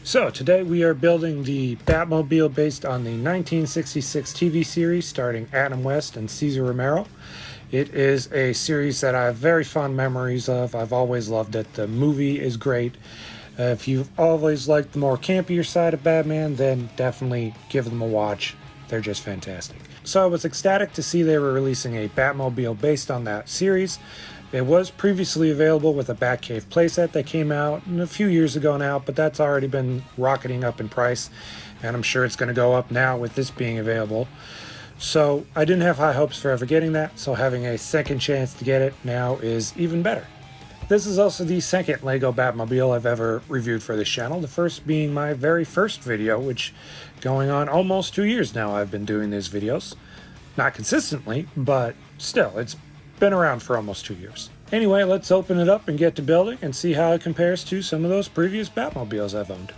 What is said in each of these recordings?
So today we are building the Batmobile based on the 1966 TV series starring Adam West and Cesar Romero. It is a series that I have very fond memories of. I've always loved it. The movie is great. If you've always liked the more campier side of Batman, then definitely give them a watch. They're just fantastic. So I was ecstatic to see they were releasing a Batmobile based on that series. It was previously available with a Batcave playset that came out a few years ago now, but that's already been rocketing up in price, and I'm sure it's going to go up now with this being available. So I didn't have high hopes for ever getting that, so having a second chance to get it now is even better. This is also the second LEGO Batmobile I've ever reviewed for this channel, the first being my very first video, which going on almost 2 years now I've been doing these videos. Not consistently, but still, it's been around for almost 2 years. Anyway, let's open it up and get to building and see how it compares to some of those previous Batmobiles I've owned.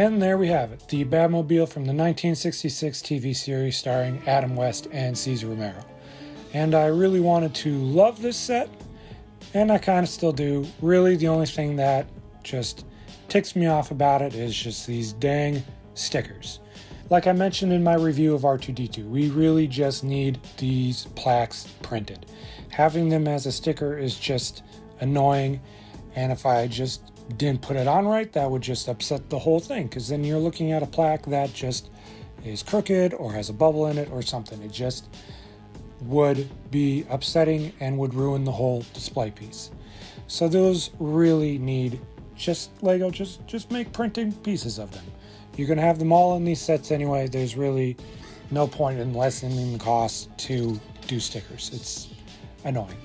And there we have it, the Batmobile from the 1966 TV series starring Adam West and Cesar Romero. And I really wanted to love this set, and I kind of still do. Really, the only thing that just ticks me off about it is just these dang stickers. Like I mentioned in my review of R2-D2, we really just need these plaques printed. Having them as a sticker is just annoying, and if I just didn't put it on right, that would just upset the whole thing, because then you're looking at a plaque that just is crooked or has a bubble in it or something. It just would be upsetting and would ruin the whole display piece. So those really need just Lego, just make printing pieces of them. You're going to have them all in these sets anyway. There's really no point in lessening the cost to do stickers. It's annoying.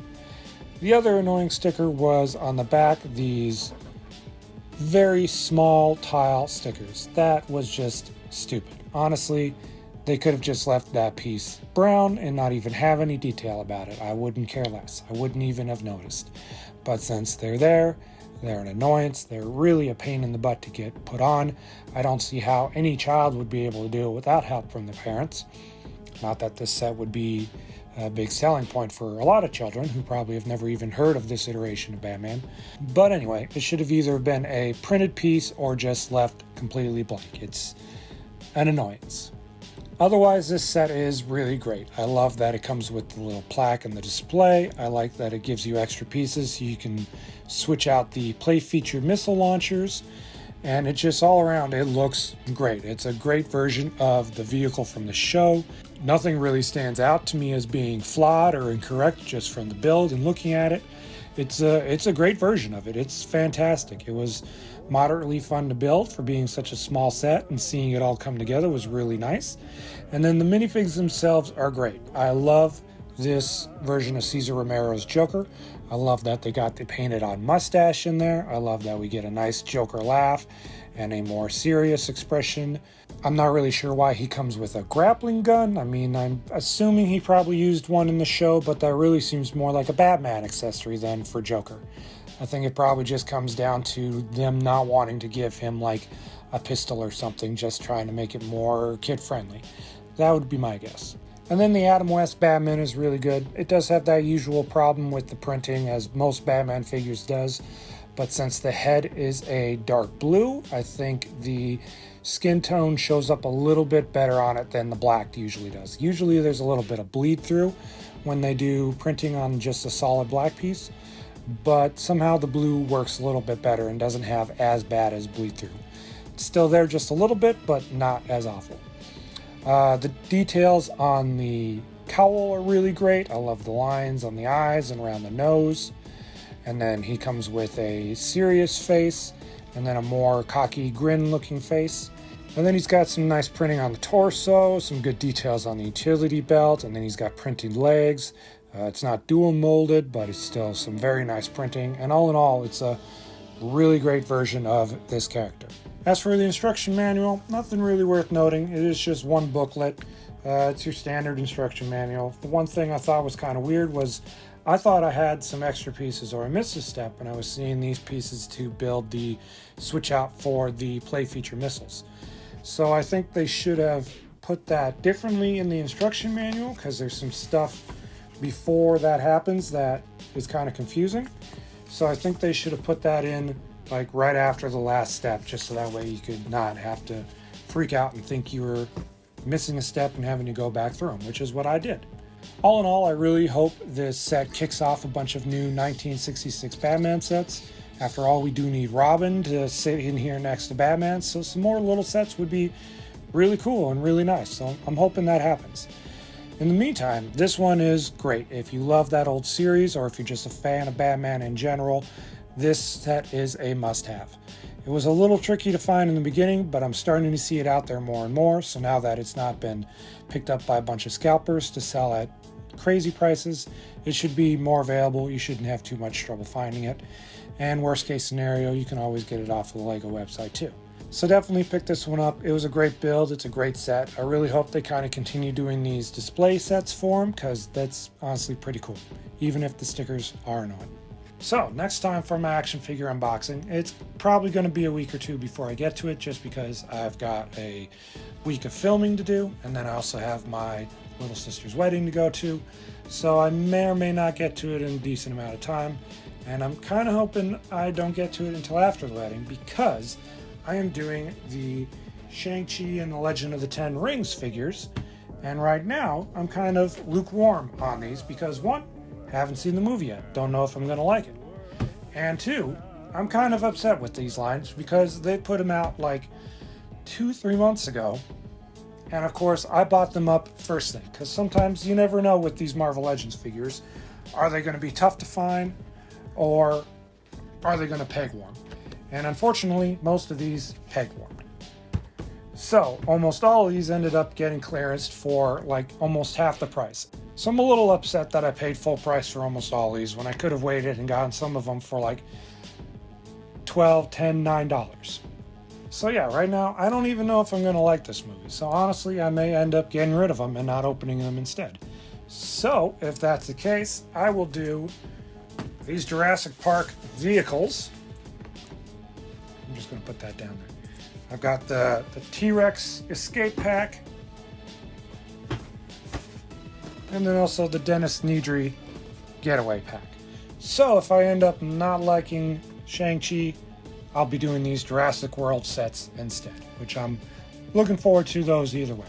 The other annoying sticker was on the back, these very small tile stickers. That was just stupid. Honestly, they could have just left that piece brown and not even have any detail about it. I wouldn't care less. I wouldn't even have noticed. But since they're there, they're an annoyance. They're really a pain in the butt to get put on. I don't see how any child would be able to do it without help from their parents. Not that this set would be a big selling point for a lot of children who probably have never even heard of this iteration of Batman. But anyway, it should have either been a printed piece or just left completely blank. It's an annoyance. Otherwise, this set is really great. I love that it comes with the little plaque and the display. I like that it gives you extra pieces so you can switch out the play feature missile launchers. And it just all around, it looks great. It's a great version of the vehicle from the show. Nothing really stands out to me as being flawed or incorrect just from the build and looking at it. It's a great version of it. It's fantastic. It was moderately fun to build for being such a small set, and seeing it all come together was really nice. And then the minifigs themselves are great. I love this version of Cesar Romero's Joker. I love that they got the painted on mustache in there. I love that we get a nice Joker laugh and a more serious expression. I'm not really sure why he comes with a grappling gun. I mean, I'm assuming he probably used one in the show, but that really seems more like a Batman accessory than for Joker. I think it probably just comes down to them not wanting to give him like a pistol or something, just trying to make it more kid-friendly. That would be my guess. And then the Adam West Batman is really good. It does have that usual problem with the printing, as most Batman figures does, but since the head is a dark blue, I think the skin tone shows up a little bit better on it than the black usually does. Usually there's a little bit of bleed through when they do printing on just a solid black piece, but somehow the blue works a little bit better and doesn't have as bad as bleed through. It's still there just a little bit, but not as awful. The details on the cowl are really great. I love the lines on the eyes and around the nose. And then he comes with a serious face and then a more cocky grin looking face. And then he's got some nice printing on the torso, some good details on the utility belt, and then he's got printed legs. It's not dual molded, but it's still some very nice printing. And all in all, it's a really great version of this character. As for the instruction manual, nothing really worth noting. It is just one booklet. It's your standard instruction manual. The one thing I thought was kind of weird was I thought I had some extra pieces, or I missed a step when I was seeing these pieces to build the switch out for the play feature missiles. So I think they should have put that differently in the instruction manual, because there's some stuff before that happens that is kind of confusing. So I think they should have put that in like right after the last step, just so that way you could not have to freak out and think you were missing a step and having to go back through them, which is what I did. All in all, I really hope this set kicks off a bunch of new 1966 Batman sets. After all, we do need Robin to sit in here next to Batman, so some more little sets would be really cool and really nice. So I'm hoping that happens. In the meantime, this one is great. If you love that old series, or if you're just a fan of Batman in general, this set is a must-have. It was a little tricky to find in the beginning, but I'm starting to see it out there more and more, so now that it's not been picked up by a bunch of scalpers to sell at crazy prices, it should be more available. You shouldn't have too much trouble finding it. And worst case scenario, you can always get it off of the Lego website too. So definitely pick this one up. It was a great build. It's a great set. I really hope they kind of continue doing these display sets for them, because that's honestly pretty cool, even if the stickers are annoying. So next time for my action figure unboxing, it's probably going to be a week or two before I get to it, just because I've got a week of filming to do, and then I also have my little sister's wedding to go to, so I may or may not get to it in a decent amount of time. And I'm kind of hoping I don't get to it until after the wedding, because I am doing the Shang-Chi and the Legend of the Ten Rings figures, and right now I'm kind of lukewarm on these because, one, haven't seen the movie yet, don't know if I'm going to like it, and two, I'm kind of upset with these lines because they put them out like 2-3 months ago, and of course I bought them up first thing, because sometimes you never know with these Marvel Legends figures, are they going to be tough to find or are they going to peg warm? And unfortunately most of these peg warmed. So almost all of these ended up getting clearanced for like almost half the price. So I'm a little upset that I paid full price for almost all of these when I could have waited and gotten some of them for like $12, $10, $9. So yeah, right now I don't even know if I'm going to like this movie. So honestly, I may end up getting rid of them and not opening them instead. So if that's the case, I will do these Jurassic Park vehicles. I'm just going to put that down there. I've got the T-Rex Escape Pack, and then also the Dennis Nedry Getaway Pack. So if I end up not liking Shang-Chi, I'll be doing these Jurassic World sets instead, which I'm looking forward to those either way.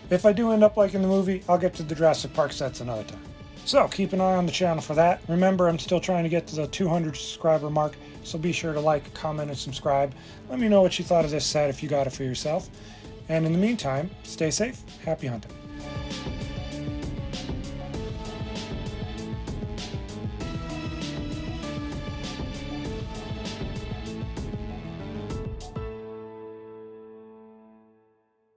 If I do end up liking the movie, I'll get to the Jurassic Park sets another time. So keep an eye on the channel for that. Remember, I'm still trying to get to the 200 subscriber mark, so be sure to like, comment, and subscribe. Let me know what you thought of this set if you got it for yourself. And in the meantime, stay safe, happy hunting.